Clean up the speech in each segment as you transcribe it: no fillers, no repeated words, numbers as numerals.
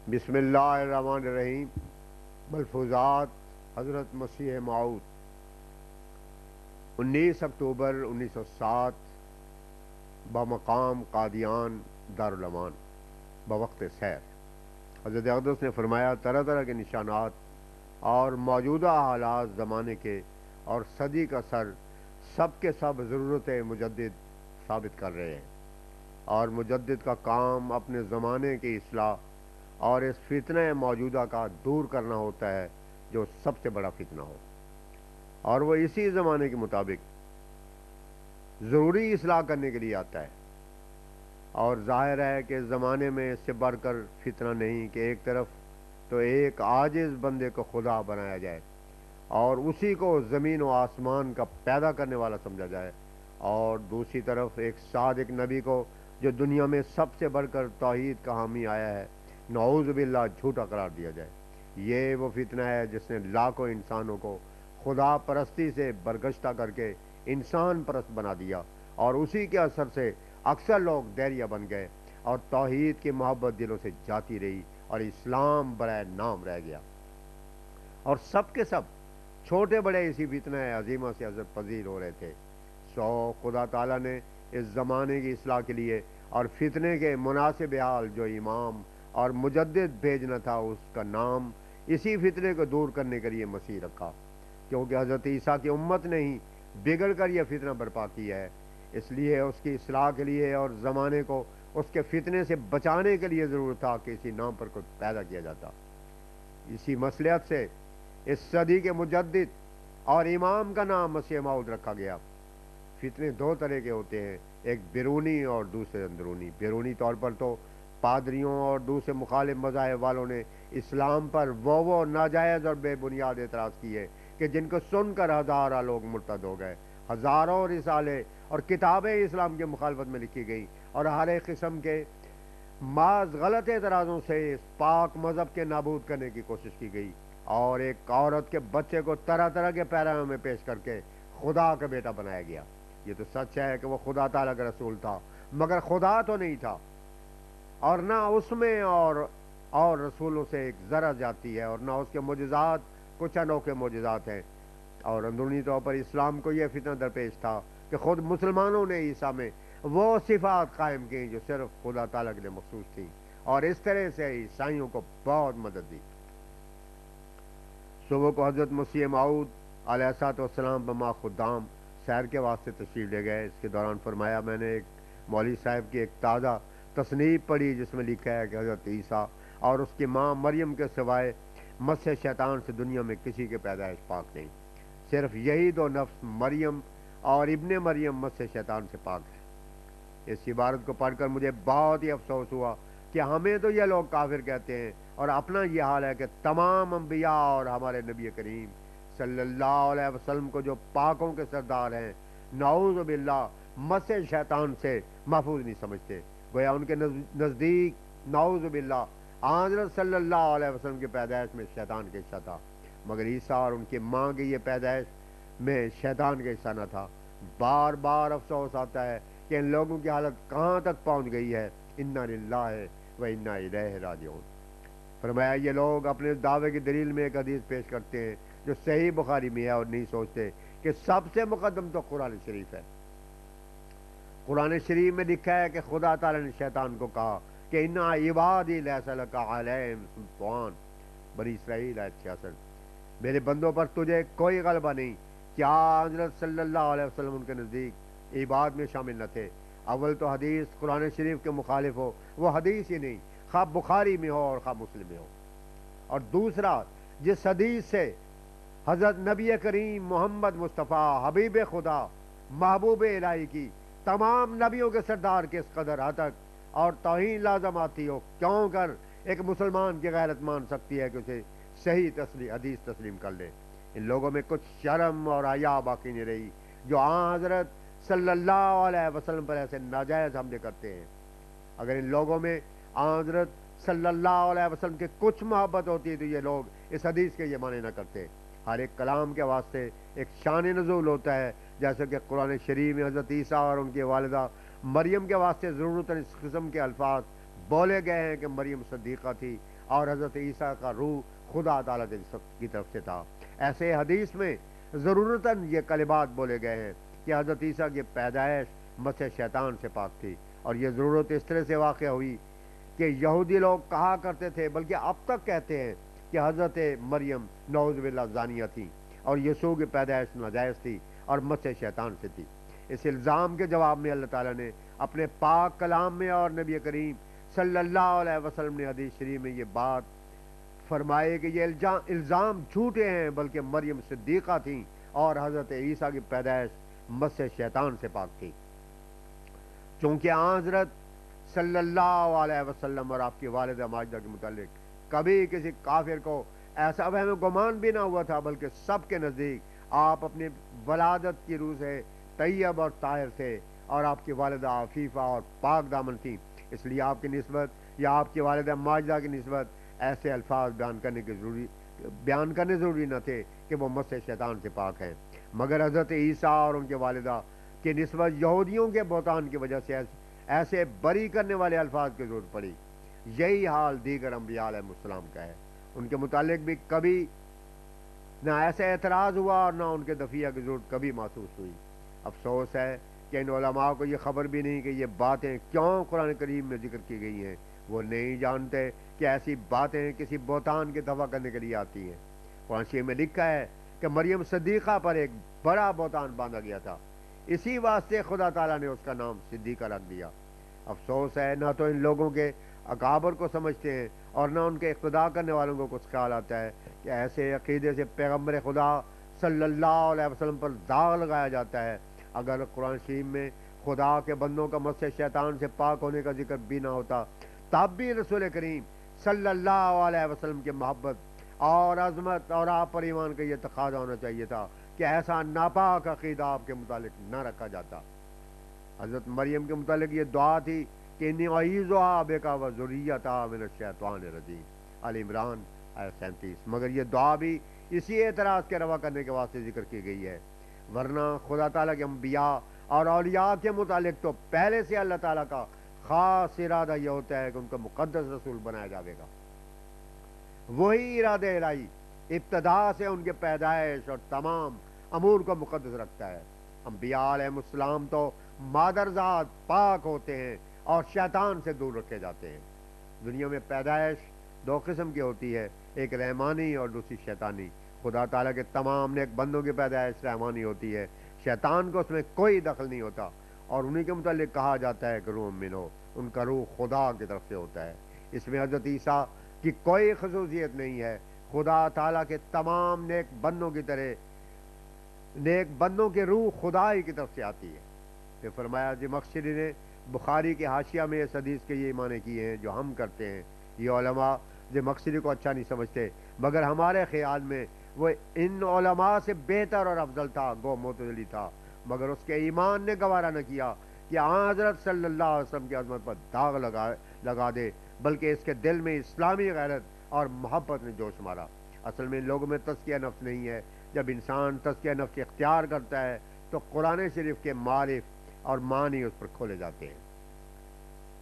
بسم اللہ الرحمن الرحیم۔ ملفوظات حضرت مسیح موعود 19 اکتوبر 1907 بمقام قادیان دارالامان بوقت سیر۔ حضرت اقدس نے فرمایا طرح طرح کے نشانات اور موجودہ حالات زمانے کے اور صدی کا سر سب کے سب ضرورت مجدد ثابت کر رہے ہیں، اور مجدد کا کام اپنے زمانے کی اصلاح اور اس فتنہ موجودہ کا دور کرنا ہوتا ہے جو سب سے بڑا فتنہ ہو، اور وہ اسی زمانے کے مطابق ضروری اصلاح کرنے کے لیے آتا ہے۔ اور ظاہر ہے کہ زمانے میں اس سے بڑھ کر فتنہ نہیں کہ ایک طرف تو ایک عاجز بندے کو خدا بنایا جائے اور اسی کو زمین و آسمان کا پیدا کرنے والا سمجھا جائے، اور دوسری طرف ایک صادق نبی کو جو دنیا میں سب سے بڑھ کر توحید کا حامی آیا ہے، نعوذ باللہ جھوٹا قرار دیا جائے۔ یہ وہ فتنہ ہے جس نے لاکھوں انسانوں کو خدا پرستی سے برگشتہ کر کے انسان پرست بنا دیا، اور اسی کے اثر سے اکثر لوگ دیریا بن گئے اور توحید کی محبت دلوں سے جاتی رہی اور اسلام برائے نام رہ گیا، اور سب کے سب چھوٹے بڑے اسی فتنہ عظیمہ سے عزت پذیر ہو رہے تھے۔ خدا تعالیٰ نے اس زمانے کی اصلاح کے لیے اور فتنے کے مناسب حال جو امام اور مجدد بھیجنا تھا، اس کا نام اسی فتنے کو دور کرنے کے لیے مسیح رکھا، کیونکہ حضرت عیسیٰ کی امت نے ہی بگڑ کر یہ فتنہ برپا کیا ہے۔ اس لیے اس کی اصلاح کے لیے اور زمانے کو اس کے فتنے سے بچانے کے لیے ضرورت تھا کہ اسی نام پر کچھ پیدا کیا جاتا۔ اسی مصلحت سے اس صدی کے مجدد اور امام کا نام مسیح موعود رکھا گیا۔ فتنے دو طرح کے ہوتے ہیں، ایک بیرونی اور دوسرے اندرونی۔ بیرونی طور پر تو پادریوں اور دوسرے مخالف مذاہب والوں نے اسلام پر وہ ناجائز اور بے بنیاد اعتراض کیے کہ جن کو سن کر ہزارہ لوگ مرتد ہو گئے۔ ہزاروں رسالے اور کتابیں اسلام کی مخالفت میں لکھی گئیں، اور ہر ایک قسم کے محض غلط اعتراضوں سے اس پاک مذہب کے نابود کرنے کی کوشش کی گئی، اور ایک عورت کے بچے کو طرح طرح کے پیراوں میں پیش کر کے خدا کا بیٹا بنایا گیا۔ یہ تو سچ ہے کہ وہ خدا تعالیٰ کا رسول تھا، مگر خدا تو نہیں تھا، اور نہ اس میں اور رسولوں سے ایک ذرہ جاتی ہے، اور نہ اس کے معجزات کچھ انوکھے معجزات ہیں۔ اور اندرونی طور پر اسلام کو یہ فتنہ درپیش تھا کہ خود مسلمانوں نے عیسیٰ میں وہ صفات قائم کی جو صرف خدا تعالیٰ کے لیے مخصوص تھیں، اور اس طرح سے عیسائیوں کو بہت مدد دی۔ صبح کو حضرت مسیح موعود علیہ الصلوۃ والسلام بما خدام سیر کے واسطے تشریف لے گئے۔ اس کے دوران فرمایا، میں نے ایک مولوی صاحب کی ایک تازہ تصنیف پڑھی جس میں لکھا ہے کہ حضرت عیسیٰ اور اس کی ماں مریم کے سوائے مس شیطان سے دنیا میں کسی کے پیدائش پاک نہیں، صرف یہی دو نفس مریم اور ابن مریم مس شیطان سے پاک ہے۔ اس عبارت کو پڑھ کر مجھے بہت ہی افسوس ہوا کہ ہمیں تو یہ لوگ کافر کہتے ہیں، اور اپنا یہ حال ہے کہ تمام انبیاء اور ہمارے نبی کریم صلی اللہ علیہ وسلم کو جو پاکوں کے سردار ہیں، نعوذ باللہ مس شیطان سے محفوظ نہیں سمجھتے۔ گویا ان کے نزدیک نعوذ باللہ حضرت صلی اللہ علیہ وسلم کی پیدائش میں شیطان کا حصہ تھا، مگر عیسیٰ اور ان کی ماں کی یہ پیدائش میں شیطان کا حصہ نہ تھا۔ بار بار افسوس آتا ہے کہ ان لوگوں کی حالت کہاں تک پہنچ گئی ہے۔ انا للہ و انا الیہ راجعون۔ فرمایا، یہ لوگ اپنے دعوے کی دلیل میں ایک حدیث پیش کرتے ہیں جو صحیح بخاری میں ہے، اور نہیں سوچتے کہ سب سے مقدم تو قرآن شریف ہے۔ قرآن شریف میں لکھا ہے کہ خدا تعالی نے شیطان کو کہا کہ انا عبادی لیس لک علیہم سلطان، بنی اسرائیل آیت 66، میرے بندوں پر تجھے کوئی غلبہ نہیں۔ کیا حضرت صلی اللہ علیہ وسلم ان کے نزدیک عباد میں شامل نہ تھے؟ اول تو حدیث قرآن شریف کے مخالف ہو وہ حدیث ہی نہیں، خواہ بخاری میں ہو اور خواہ مسلم میں ہو۔ اور دوسرا، جس حدیث سے حضرت نبی کریم محمد مصطفیٰ حبیب خدا محبوب الہی کی تمام نبیوں کے سردار کے اس قدر حد تک اور توہین لازم آتی ہو، کیوں کر ایک مسلمان کی غیرت مان سکتی ہے کہ اسے صحیح حدیث تسلیم کر لے؟ ان لوگوں میں کچھ شرم اور حیا باقی نہیں رہی جو حضرت صلی اللہ علیہ وسلم پر ایسے ناجائز حملے کرتے ہیں۔ اگر ان لوگوں میں حضرت صلی اللہ علیہ وسلم کے کچھ محبت ہوتی ہے تو یہ لوگ اس حدیث کے یہ معنی نہ کرتے۔ ہر ایک کلام کے واسطے ایک شان نزول ہوتا ہے، جیسے کہ قرآن شریف میں حضرت عیسیٰ اور ان کی والدہ مریم کے واسطے ضرورت اس قسم کے الفاظ بولے گئے ہیں کہ مریم صدیقہ تھی اور حضرت عیسیٰ کا روح خدا تعالیٰ کی طرف سے تھا۔ ایسے حدیث میں ضرورتاً یہ کلمات بولے گئے ہیں کہ حضرت عیسیٰ کی پیدائش مس شیطان سے پاک تھی، اور یہ ضرورت اس طرح سے واقع ہوئی کہ یہودی لوگ کہا کرتے تھے، بلکہ اب تک کہتے ہیں، کہ حضرت مریم نعوذ باللہ زانیہ تھیں، اور یسوع کی پیدائش ناجائز تھی اور مس شیطان سے تھی۔ اس الزام کے جواب میں اللہ تعالیٰ نے اپنے پاک کلام میں اور نبی کریم صلی اللہ علیہ وسلم نے حدیث شریف میں یہ بات فرمائے کہ یہ الزام جھوٹے ہیں، بلکہ مریم صدیقہ تھیں اور حضرت عیسیٰ کی پیدائش مس شیطان سے پاک تھی۔ چونکہ حضرت صلی اللہ علیہ وسلم اور آپ کی والدہ ماجدہ کے متعلق کبھی کسی کافر کو ایسا وہم گمان بھی نہ ہوا تھا، بلکہ سب کے نزدیک آپ اپنی ولادت کی روح سے طیب اور طاہر تھے، اور آپ کی والدہ عفیفہ اور پاک دامن تھیں۔ اس لیے آپ کی نسبت یا آپ کی والدہ ماجدہ کی نسبت ایسے الفاظ بیان کرنے ضروری نہ تھے کہ وہ مس شیطان سے پاک ہیں، مگر حضرت عیسیٰ اور ان کے والدہ کی نسبت یہودیوں کے بہتان کی وجہ سے ایسے بری کرنے والے الفاظ کی ضرورت پڑی۔ یہی حال دیگر انبیاء علیہ السلام کا ہے، ان کے متعلق بھی کبھی نہ ایسا اعتراض ہوا اور نہ ان کے دفیہ کی ضرورت کبھی محسوس ہوئی۔ افسوس ہے کہ ان علماء کو یہ خبر بھی نہیں کہ یہ باتیں کیوں قرآن کریم میں ذکر کی گئی ہیں۔ وہ نہیں جانتے کہ ایسی باتیں کسی بہتان کے دفع کرنے کے لیے آتی ہیں۔ قرآن شریف میں لکھا ہے کہ مریم صدیقہ پر ایک بڑا بہتان باندھا گیا تھا، اسی واسطے خدا تعالیٰ نے اس کا نام صدیقہ رکھ دیا۔ افسوس ہے نہ تو ان لوگوں کے اکابر کو سمجھتے ہیں اور نہ ان کے اقتداء کرنے والوں کو کچھ خیال آتا ہے کہ ایسے عقیدے سے پیغمبر خدا صلی اللہ علیہ وسلم پر داغ لگایا جاتا ہے۔ اگر قرآن شریف میں خدا کے بندوں کا مس شیطان سے پاک ہونے کا ذکر بھی نہ ہوتا، تب بھی رسول کریم صلی اللہ علیہ وسلم کی محبت اور عظمت اور آپ پر ایمان کا یہ تقاضا ہونا چاہیے تھا کہ ایسا ناپاک عقیدہ آپ کے متعلق نہ رکھا جاتا۔ حضرت مریم کے متعلق یہ دعا تھی کہ انی اعیذھا بک وذریتھا من الشیطان الرجیم، آل عمران آیت 37۔ مگر یہ دعا بھی اسی اعتراض کے روا کرنے کے واسطے ذکر کی گئی ہے، ورنہ خدا تعالیٰ کے انبیاء اور اولیاء کے متعلق تو پہلے سے اللہ تعالیٰ کا خاص ارادہ یہ ہوتا ہے کہ ان کو مقدس رسول بنایا جاوے گا۔ وہی ارادہ الہی ابتدا سے ان کے پیدائش اور تمام امور کو مقدس رکھتا ہے۔ انبیاء علیہ السلام تو مادرزاد پاک ہوتے ہیں اور شیطان سے دور رکھے جاتے ہیں۔ دنیا میں پیدائش دو قسم کی ہوتی ہے، ایک رحمانی اور دوسری شیطانی۔ خدا تعالیٰ کے تمام نیک بندوں کی پیدائش رحمانی ہوتی ہے، شیطان کو اس میں کوئی دخل نہیں ہوتا، اور انہی کے متعلق کہا جاتا ہے کہ روح منو، ان کا روح خدا کی طرف سے ہوتا ہے۔ اس میں حضرت عیسیٰ کی کوئی خصوصیت نہیں ہے۔ خدا تعالیٰ کے تمام نیک بندوں کی طرح نیک بندوں کے روح خدا ہی کی طرف سے آتی ہے۔ پھر فرمایا زمخشری نے بخاری کے حاشیہ میں اس حدیث کے یہ معنی کیے ہیں جو ہم کرتے ہیں۔ یہ علماء زمخشری کو اچھا نہیں سمجھتے، مگر ہمارے خیال میں وہ ان علماء سے بہتر اور افضل تھا، گو معتزلی تھا، مگر اس کے ایمان نے گوارا نہ کیا کہ حضرت صلی اللہ علیہ وسلم کی عظمت پر داغ لگا دے، بلکہ اس کے دل میں اسلامی غیرت اور محبت نے جوش مارا۔ اصل میں ان لوگوں میں تزکیہ نفس نہیں ہے۔ جب انسان تزکیہ نفس اختیار کرتا ہے تو قرآن شریف کے معارف اور معنی اس پر کھولے جاتے ہیں۔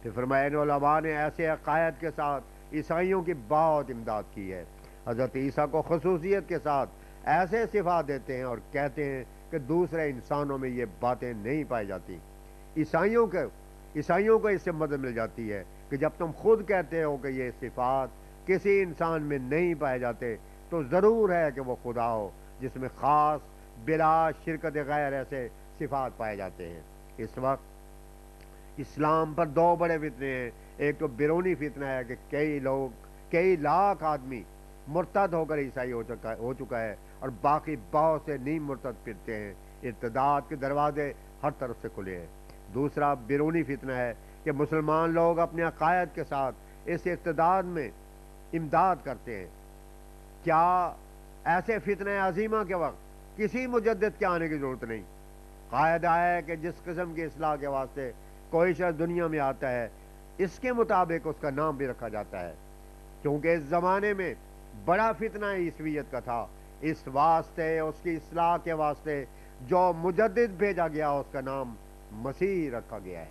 پھر فرمایا ان علماء نے ایسے عقائد کے ساتھ عیسائیوں کی بہت امداد کی ہے۔ حضرت عیسیٰ کو خصوصیت کے ساتھ ایسے صفات دیتے ہیں اور کہتے ہیں کہ دوسرے انسانوں میں یہ باتیں نہیں پائی جاتی۔ عیسائیوں کو اس سے مدد مل جاتی ہے کہ جب تم خود کہتے ہو کہ یہ صفات کسی انسان میں نہیں پائے جاتے، تو ضرور ہے کہ وہ خدا ہو جس میں خاص بلا شرکت غیر ایسے صفات پائے جاتے ہیں۔ اس وقت اسلام پر دو بڑے فتنے ہیں۔ ایک تو بیرونی فتنہ ہے کہ کئی لاکھ آدمی مرتد ہو کر عیسائی ہو چکا ہے، اور باقی بہت سے نیم مرتد پھرتے ہیں۔ ارتداد کے دروازے ہر طرف سے کھلے ہیں۔ دوسرا بیرونی فتنہ ہے کہ مسلمان لوگ اپنے عقائد کے ساتھ اس ارتداد میں امداد کرتے ہیں۔ کیا ایسے فتنہ عظیمہ کے وقت کسی مجدد کے آنے کی ضرورت نہیں؟ قاعدہ ہے کہ جس قسم کی اصلاح کے واسطے کوئی شخص دنیا میں آتا ہے، اس کے مطابق اس کا نام بھی رکھا جاتا ہے، کیونکہ اس زمانے میں بڑا فتنہ عیسویت کا تھا۔ اس واسطے اس کی اصلاح کے واسطے جو مجدد بھیجا گیا اس کا نام مسیح رکھا گیا ہے۔